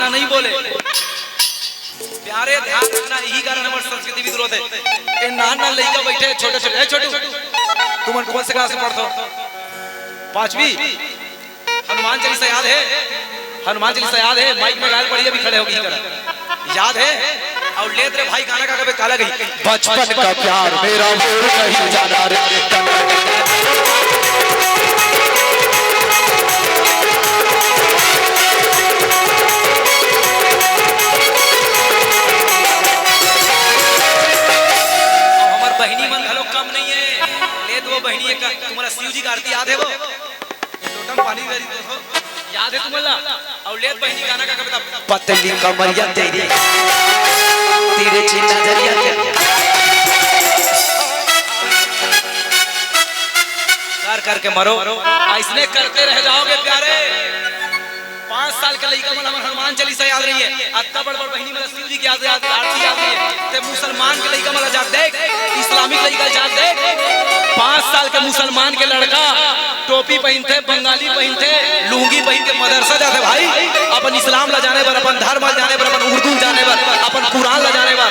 इतना नहीं बोले प्यारे, ध्यान रखना, यही कारण हमारी संस्कृति विरोध है। ये नाना लड़का बैठे छोटे छोटे, छोटू तुम कौन से क्लास में पढ़ते हो? 5वीं। हनुमान चालीसा याद है? हनुमान चालीसा याद है? माइक में गाल पड़ी अभी खड़े होगी याद है? और ले रे भाई गाना का कभी काला गई बचपन का प्यार मेरा मोर नहीं जाना रे। बहनी मन घलो कम नहीं है। ले दो बहनी एक तुम्हारा शिव जी का आरती याद है? वो लोटम पानी गरी तो याद है तुम्हारा? और ले बहनी गाना का कविता पतली कमरिया तेरी तेरे चिन्ना जरिया कर करके मरो, ऐसने करते रह जाओगे प्यारे। 5 साल के लड़का मन हमार हनुमान चालीसा याद रही है, अत्ता बड़ बड़ बहनी मन शिव जी की याद आरती याद रही है। ते मुसलमान के लड़का मन जाग देख, इस्लामिक लड़का जाग देख। 5 साल के मुसलमान के लड़का टोपी पहनते, बंगाली पहनते, लुंगी पहन के मदरसा जाते भाई। अपन इस्लाम ला जाने पर, अपन धर्म ला जाने पर, अपन उर्दू जाने पर, अपन कुरान ला जाने पर।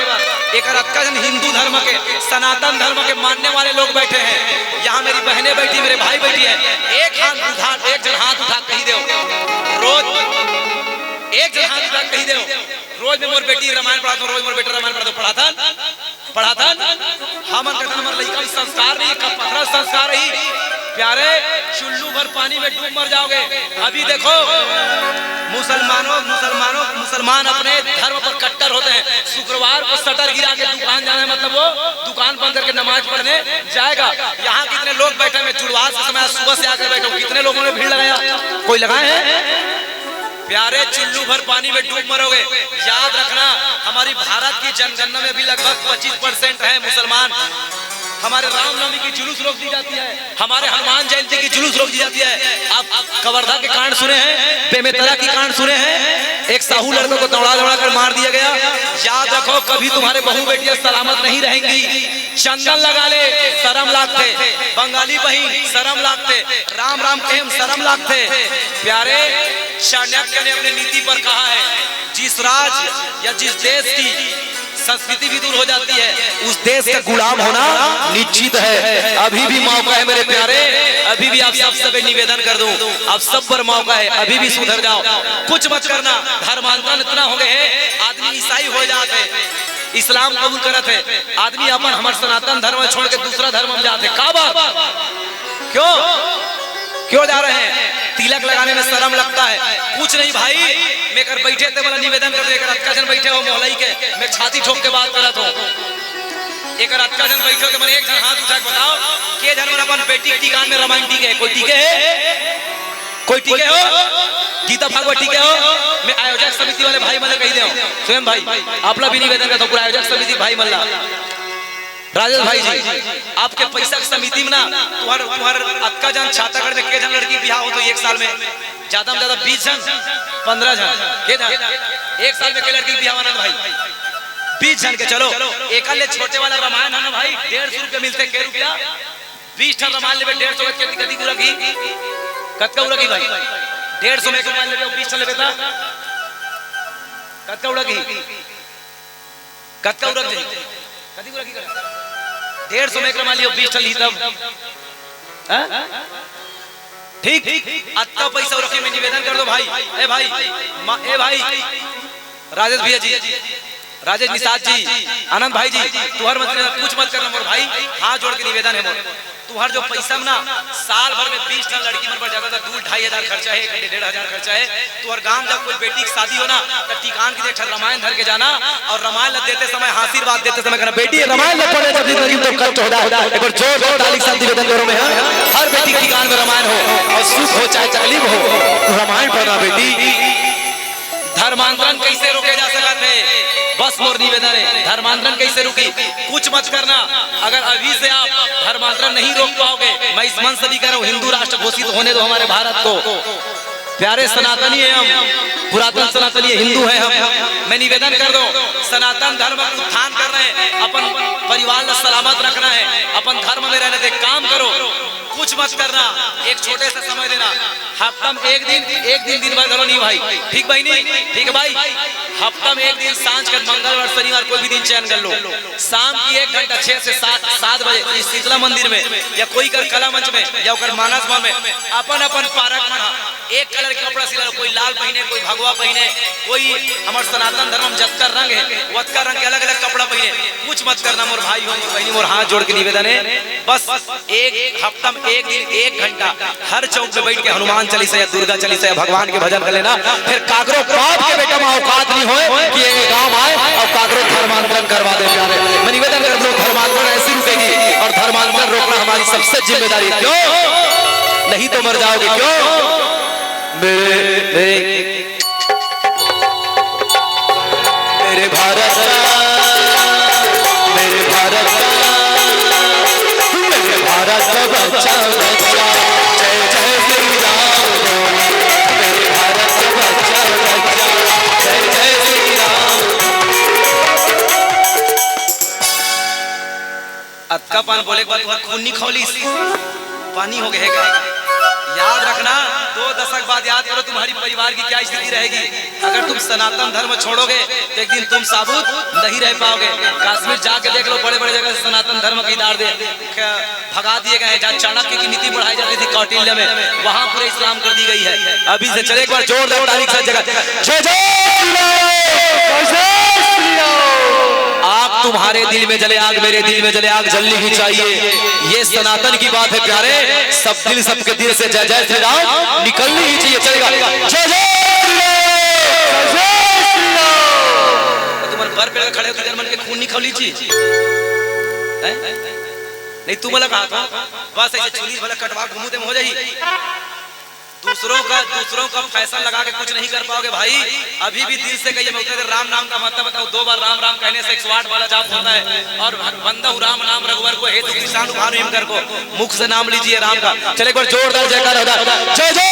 एक अक्का जन हिंदू धर्म के, सनातन धर्म के मानने वाले लोग बैठे हैं यहाँ। मेरी बहनें बैठी, मेरे भाई बैठी है। एक जन हाथ उठा कही दो रोज, एक जन हाथ उठा कही दो रोज में मोर बेटी रामायण पढ़ाता हूँ, रोज मोर बेटा रामायण पढ़ाता हम हमारे लड़का संस्कार नहीं, पथरा संस्कार रही प्यारे। चुल्लू भर पानी में डूब मर जाओगे। अभी देखो मुसलमान अपने धर्म पर कट्टर होते हैं। शुक्रवार को शटर गिरा के दुकान जाना है, मतलब वो दुकान बंद करके नमाज पढ़ने जाएगा। यहाँ कितने लोग बैठे हैं? जुड़वास के समय सुबह से आकर बैठे, कितने लोगों ने भीड़ लगाया? कोई लगाए हैं? प्यारे चुल्लू भर पानी में डूब मरोगे। याद रखना, हमारी भारत की जनगणना में भी लगभग 25% है मुसलमान। हमारे रामनवमी की जुलूस रोक दी जाती है, हमारे हनुमान जयंती की जुलूस रोक दी जाती है। आप कवर्धा के कांड सुने हैं? बेमेतरा की कांड सुने हैं? एक साहू लड़कों को दौड़ा कर मार दिया गया। याद रखो, कभी तुम्हारे बहू बेटियां सलामत नहीं रहेंगी। चंदन लगा ले शर्म लागते, बंगाली बहन शर्म लागते, राम राम कहें शर्म लागते। प्यारे, चाणक्य ने अपने नीति पर कहा है, जिस राज्य या जिस देश की संस्कृति भी दूर हो जाती है, उस देश का गुलाम होना निश्चित है। अभी भी मौका है मेरे प्यारे, अभी भी आप सब निवेदन कर दूं, आप सब पर मौका है, अभी भी सुधर जाओ, कुछ मत करना। धर्मांतरण इतना हो गए हैं, आदमी ईसाई हो जाते, इस्लाम कबूल करते, आदमी अपन हमारे सनातन धर्म छोड़ के दूसरा धर्म में जाते। का बात? क्यों जा रहे हैं? तिलक लगाने में शर्म लगता है। कुछ नहीं भाई, मैं कर बैठे थे वाला निवेदन कर दे। एक अक्का जन बैठे हो मोहल्लाई के, मैं छाती ठोक के बात करत हूं। एक अक्का जन बैठे हो के मैंने एक जन हाथ उठा के बताओ के जन मन अपन बेटी की कान में रामायण टीके है? कोई टीके है? कोई टीके हो? गीता भागवत टीके हो? मैं आयोजक समिति वाले भाई मल्ला कही दे स्वयं भाई आपला भी निवेदन करता हूं, पूरा आयोजक समिति भाई मल्ला राजेश भाई जी, आपके पैसा की समिति में ना तुम्हार अक्का जन छातागढ़ में के जन लड़की ब्याह हो तो एक साल में ज्यादा 20 जन 15 जन के जन एक साल में के लड़की ब्याह होना भाई 20 जन के। चलो एक छोटे वाला रामायण है ना भाई, 150 रुपये मिलते के रुपया 20 ठन रामायण ले 150 के कदी उड़गी कतका उड़गी भाई 150 में रामायण ले 20 ठन लेबे ता कतका उड़गी कतका उड़गी कदी उड़गी 150 में मान लियो 20 ठन ली तब ठीक अत्ता पैसा रखे में निवेदन कर दो भाई। ए भाई राजेश भैया जी, राजेश निषाद जी, आनंद भाई जी, तुहर मत कुछ मत करना मोर भाई, हाथ जोड़ के निवेदन है मोर। तुहर जो पैसा ना साल भर में 20 ठन लड़की मन पर जाता था, 2-2.5 हजार खर्चा है, 1.5 खर्चा है। तुहर गांव जब कोई बेटी की शादी हो ना तो टिकान की देखा रामायण धर के जाना और रामायण देते समय आशीर्वाद देते समय कहना बेटी रामायण पढ़े जब जिंदगी तो कष्ट होता है। एक बार जोर ताली से निवेदन करो मैं, हर बेटी की टिकान में रामायण हो और सुख हो चाहे तकलीफ हो, रामायण पढ़ना बेटी। धर्मांतरण कैसे रोके जा सकते हैं? बस मोर निवेदन है, धर्मांतरण कैसे रुकी? कुछ मत करना। अगर अभी से आप धर्मांतरण नहीं रोक पाओगे, मैं इस मन से भी कह रहा हूँ, हिंदू राष्ट्र घोषित होने दो हमारे भारत को। प्यारे सनातनी है हम, पुरातन सनातनी हिंदू है हम। मैं निवेदन कर दो, सनातन धर्म का उत्थान कर रहे हैं, अपन परिवार को सलामत रखना है, अपन धर्म में रहने दे काम करो। कुछ मत करना, एक छोटे से समय देना, हफ्ता में एक दिन दिन भर करो नहीं भाई, ठीक भाई नहीं, ठीक है भाई, हफ्ता में एक दिन सांझ कर मंगलवार शनिवार कोई भी दिन चयन कर लो, शाम की 1 घंटा 6 से 7 बजे इस शीतला मंदिर में या कोई कर कला मंच में या कर मानस भवन में अपन अपन पारक में एक कलर के कपड़ा सिला लो, कोई लाल पहने, कोई भगवा पहने, कोई हमारे सनातन धर्म में जतका रंग है वतका रंग के अलग अलग कपड़ा पहने, कुछ मत करना मोर भाई हो मोर बहनी, मोर हाथ जोड़ के निवेदन है, बस एक हफ्ता में एक दिन 1 घंटा हर चौक पे बैठ के हनुमान चालीसा या दुर्गा चालीसा या भगवान के भजन कर लेना, फिर काकरो बाप के बेटा में औकात नहीं होए कि ये गांव आए और काकरो धर्मांतरण करवा दे प्यारे। मैं निवेदन कर दूं धर्मांतरण ऐसी रुकेगी और धर्मांतरण रोकना हमारी सबसे जिम्मेदारी, क्यों नहीं तो मर जाओगे, क्यों मेरे भारत का, मेरे भारत का, मेरे भारत का बच्चा बच्चा जय जय श्री राम, मेरे भारत का बच्चा बच्चा जय जय श्री राम। अतका पान बोले के बाद खून नहीं खोली, पानी हो गएगा, याद रखना 2 दशक बाद याद करो तुम्हारी परिवार की क्या स्थिति रहेगी। अगर तुम सनातन धर्म छोड़ोगे तो एक दिन तुम साबुत नहीं रह पाओगे। कश्मीर जाके देख लो, बड़े बड़े जगह सनातन धर्म के इदारे भगा दिए गए हैं, जहाँ चाणक्य की नीति बढ़ाई जाती थी कौटिल्य में, वहां पूरे इस्लाम कर दी गई है। अभी से चले एक बार जोरदार तारीख से जगह आग तुम्हारे दिल में जले आग, मेरे दिल में जले आग, जलनी ही चाहिए, ये सनातन की बात है प्यारे। सब दिल सबके दिल से जय जय श्री राम निकलनी ही चाहिए, चलेगा जय जय श्री राम। तुम्हारे पर पे खड़े होकर मन के खून नहीं खौली चीज नहीं, तू बोला कहा था बस ऐसे चुनी वाला कटवा घूमू दे हो जाएगी। दूसरों का फैसला लगा के कुछ नहीं कर पाओगे भाई। अभी भी दिल से कहिए, मैं उतने राम नाम का मतलब बताऊं, 2 बार राम राम कहने से 108 वाला जाप होता है। और बंदा राम नाम रघुवर को हेतु किसान भानु कर को मुख से नाम लीजिए राम का। चले एक बार जोरदार जयकार हो जाए, जय जय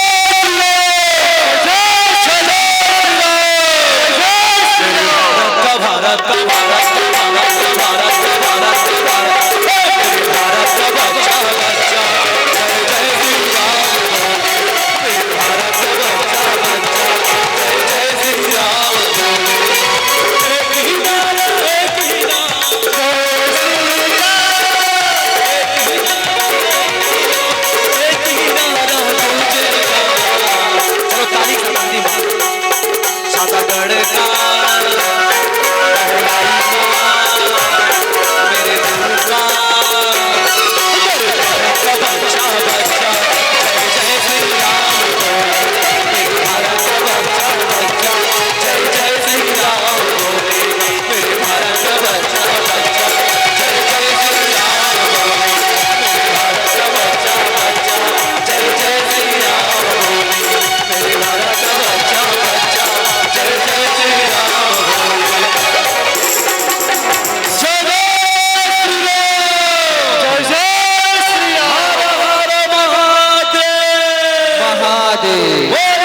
भारत का भारत महादेव।